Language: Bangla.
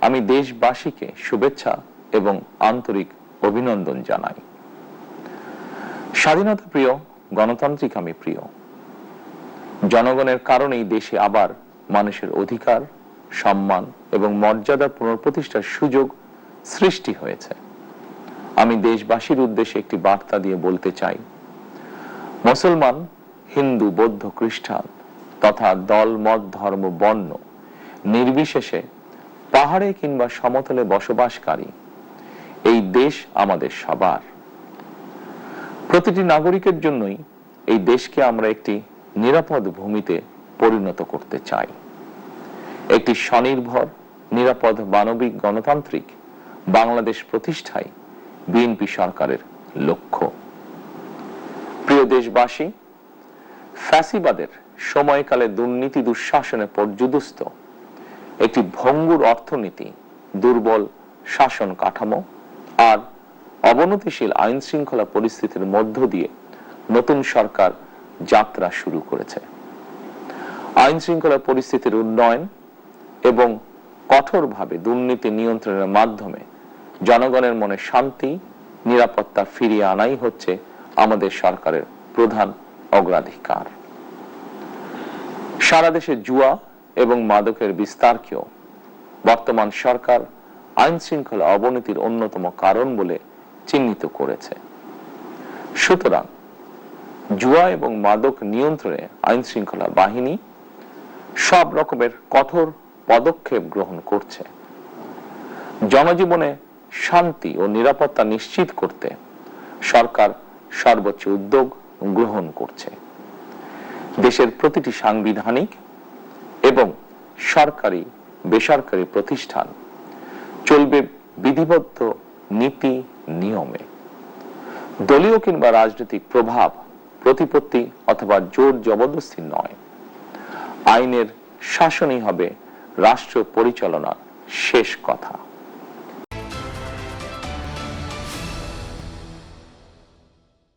আমি দেশবাসীকে শুভেচ্ছা এবং আন্তরিক অভিনন্দন জানাই। স্বাধীনতা প্রিয়, গণতান্ত্রিক আমি প্রিয়। জনগণের কারণেই দেশে আবার মানুষের অধিকার, সম্মান এবং মর্যাদা পুনঃপ্রতিষ্ঠার সুযোগ সৃষ্টি হয়েছে। আমি দেশবাসীর উদ্দেশ্যে একটি বার্তা দিয়ে বলতে চাই, মুসলমান, হিন্দু, বৌদ্ধ, খ্রিস্টান তথা দল, মত, ধর্ম, বর্ণ নির্বিশেষে পাহাড়ে কিংবা সমতলে বসবাসকারী এই দেশ আমাদের সবার। প্রতিটি নাগরিকের জন্যই এই দেশকে আমরা একটি নিরাপদ ভূমিতে পরিণত করতে চাই। একটি স্বনির্ভর, নিরাপদ, মানবিক, গণতান্ত্রিক বাংলাদেশ প্রতিষ্ঠাই বিএনপি সরকারের লক্ষ্য। প্রিয় দেশবাসী, ফ্যাসিবাদের সময়কালে দুর্নীতি, দুঃশাসনে পর্যুদস্ত একটি ভঙ্গুর অর্থনীতি, দুর্বল শাসন কাঠামো আর অবনতিশীল আইন শৃঙ্খলা পরিস্থিতির মধ্য দিয়ে নতুন সরকার যাত্রা শুরু করেছে। আইন শৃঙ্খলা পরিস্থিতির উন্নয়ন এবং কঠোরভাবে দুর্নীতি নিয়ন্ত্রণের মাধ্যমে জনগণের মনে শান্তি, নিরাপত্তা ফিরিয়ে আনাই হচ্ছে আমাদের সরকারের প্রধান অগ্রাধিকার। সারা দেশে জুয়া এবং মাদকের বিস্তারকেও বর্তমান সরকার আইন শৃঙ্খলা অবনতির অন্যতম কারণ বলে চিহ্নিত করেছে। সুতরাং জুয়া এবং মাদক নিয়ন্ত্রণে আইন শৃঙ্খলা বাহিনী সব রকমের কঠোর পদক্ষেপ গ্রহণ করছে। জনজীবনে শান্তি ও নিরাপত্তা নিশ্চিত করতে সরকার সর্বোচ্চ উদ্যোগ গ্রহণ করছে। দেশের প্রতিটি সাংবিধানিক এবং সরকারি, বেসরকারি প্রতিষ্ঠান চলবে বিধিবদ্ধ নীতি নিয়মে। দলীয় কিংবা রাজনৈতিক প্রভাব, প্রতিপত্তি অথবা জোর জবরদস্তি নয়। আইনের শাসনই হবে রাষ্ট্র পরিচালনার শেষ কথা।